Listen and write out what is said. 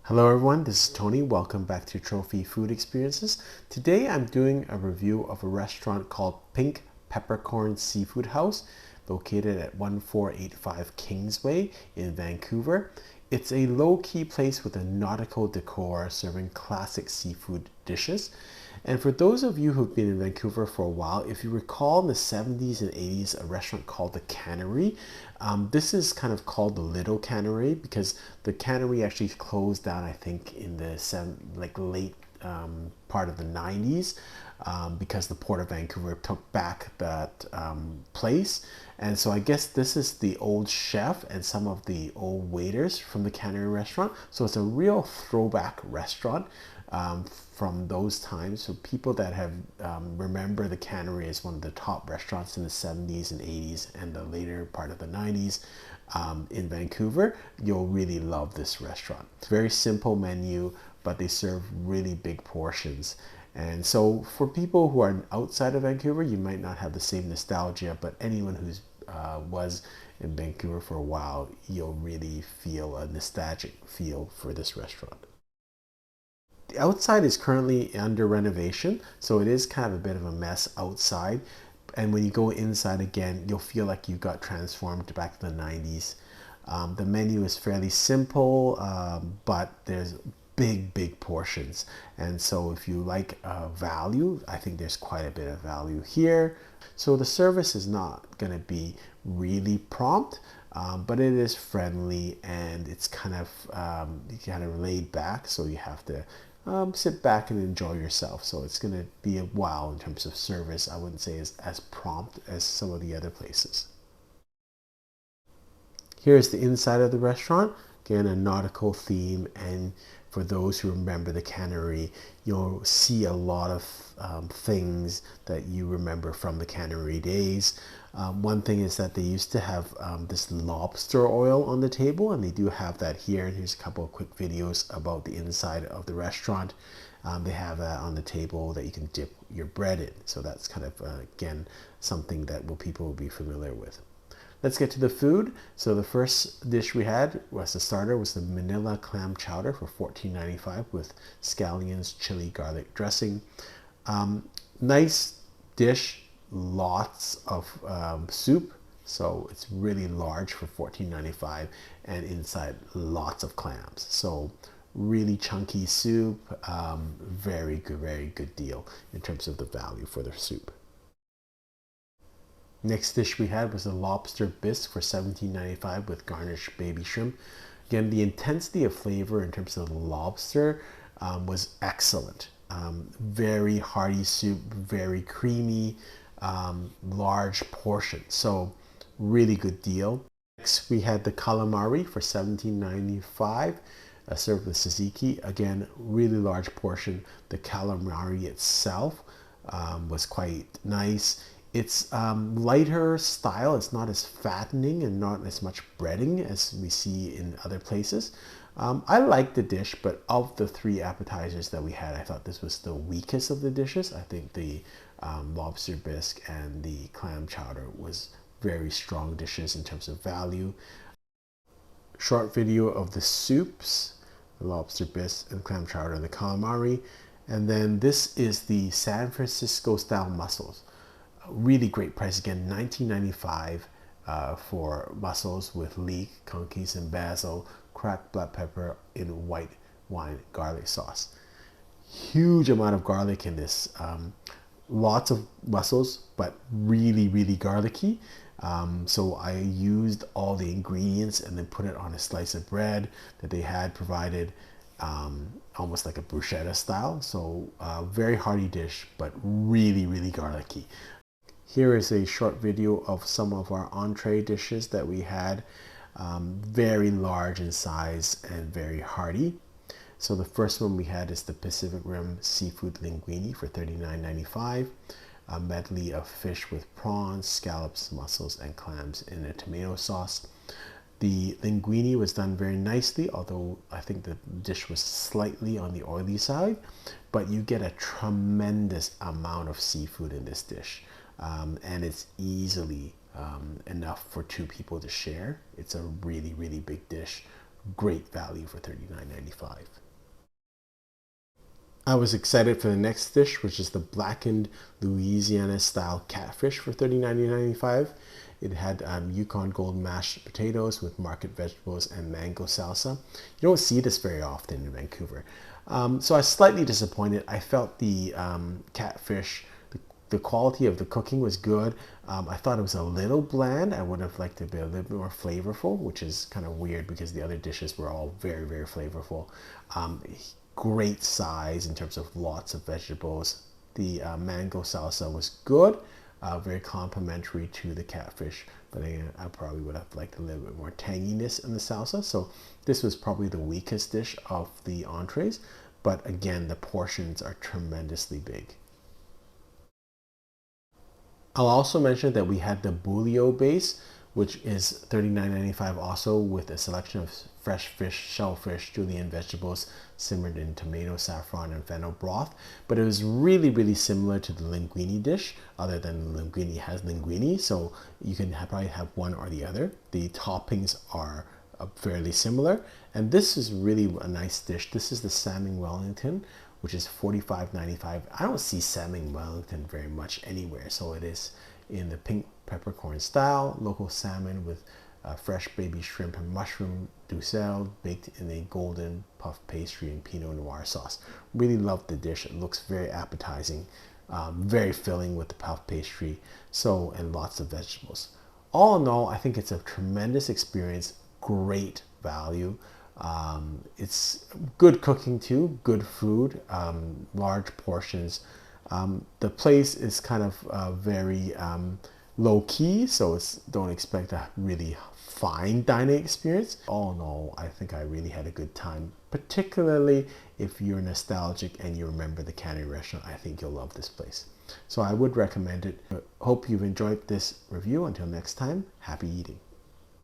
Hello everyone, this is Tony. Welcome back to Trophy Food Experiences. Today I'm doing a review of a restaurant called Pink Peppercorn Seafood House, located at 1485 Kingsway in Vancouver. It's a low-key place with a nautical decor serving classic seafood dishes. And for those of you who've been in Vancouver for a while, if you recall in the 70s and 80s, a restaurant called the Cannery. This is kind of called the Little Cannery because the Cannery actually closed down, I think, in the late part of the 90s because the Port of Vancouver took back that place. And so I guess this is the old chef and some of the old waiters from the Cannery restaurant. So it's a real throwback restaurant from those times. So people that have remember the Cannery as one of the top restaurants in the 70s and 80s and the later part of the 90s in Vancouver, you'll really love this restaurant. It's a very simple menu, but they serve really big portions. And so for people who are outside of Vancouver, you might not have the same nostalgia, but anyone who's was in Vancouver for a while, you'll really feel a nostalgic feel for this restaurant. The outside is currently under renovation, so it is kind of a bit of a mess outside. And when you go inside again, you'll feel like you got transformed back to the 90s. The menu is fairly simple, but there's big portions. And so if you like value, I think there's quite a bit of value here. So the service is not going to be really prompt, but it is friendly and it's kind of laid back. So you have to sit back and enjoy yourself. So it's going to be a wow in terms of service. I wouldn't say as prompt as some of the other places. Here's the inside of the restaurant. Again, a nautical theme, and for those who remember the Cannery, you'll see a lot of things that you remember from the Cannery days. One thing is that they used to have this lobster oil on the table, and they do have that here. And here's a couple of quick videos about the inside of the restaurant. They have that on the table that you can dip your bread in. So that's kind of, again, something that people will be familiar with. Let's get to the food. So the first dish we had was the starter was the Manila clam chowder for $14.95 with scallions, chili, garlic dressing. Nice dish, lots of soup. So it's really large for $14.95, and inside lots of clams. So really chunky soup, very good deal in terms of the value for the soup. Next dish we had was a lobster bisque for $17.95 with garnished baby shrimp. Again, the intensity of flavor in terms of the lobster was excellent. Very hearty soup, very creamy, large portion. So really good deal. Next we had the calamari for $17.95, served with tzatziki. Again, really large portion. The calamari itself was quite nice. It's lighter style. It's not as fattening and not as much breading as we see in other places. I like the dish, but of the three appetizers that we had, I thought this was the weakest of the dishes. I think the lobster bisque and the clam chowder was very strong dishes in terms of value. Short video of the soups, the lobster bisque and clam chowder and the calamari. And then this is the San Francisco style mussels. Really great price again, $19.95 for mussels with leek, conkeys, and basil, cracked black pepper in white wine garlic sauce. Huge amount of garlic in this. Lots of mussels, but really garlicky. So I used all the ingredients and then put it on a slice of bread that they had provided, almost like a bruschetta style. So very hearty dish, but really garlicky. Here is a short video of some of our entree dishes that we had. Very large in size and very hearty. So the first one we had is the Pacific Rim Seafood Linguine for $39.95. A medley of fish with prawns, scallops, mussels, and clams in a tomato sauce. The linguine was done very nicely, although I think the dish was slightly on the oily side, but you get a tremendous amount of seafood in this dish. And it's easily enough for two people to share. It's a really big dish, Great value for $39.95. I was excited for the next dish, which is the blackened Louisiana style catfish for $39.95. It had Yukon Gold mashed potatoes with market vegetables and mango salsa. You don't see this very often in Vancouver. So I was slightly disappointed. I felt the catfish, the quality of the cooking was good. I thought it was a little bland. I would have liked it to be a little bit more flavorful, which is kind of weird because the other dishes were all very, very flavorful. Great size in terms of lots of vegetables. The mango salsa was good, very complimentary to the catfish, but I probably would have liked a little bit more tanginess in the salsa. So this was probably the weakest dish of the entrees, but again, the portions are tremendously big. I'll also mention that we had the bouillon base, which is $39.95 also, with a selection of fresh fish, shellfish, julienne vegetables simmered in tomato, saffron, and fennel broth. But it was really, really similar to the linguine dish, other than linguine has linguine, so you can probably have one or the other. The toppings are fairly similar, and this is really a nice dish. This is the salmon Wellington, which is $45.95. I don't see salmon Wellington very much anywhere, so it is in the pink peppercorn style, local salmon with fresh baby shrimp and mushroom duxelle baked in a golden puff pastry and Pinot Noir sauce. Really love the dish. It looks very appetizing, very filling with the puff pastry, and lots of vegetables. All in all, I think it's a tremendous experience, great value. It's good cooking too, good food, large portions. The place is kind of very low key, so don't expect a really fine dining experience. All in all, I think I really had a good time, particularly if you're nostalgic and you remember the Cannery restaurant. I think you'll love this place. So I would recommend it. Hope you've enjoyed this review. Until next time, happy eating.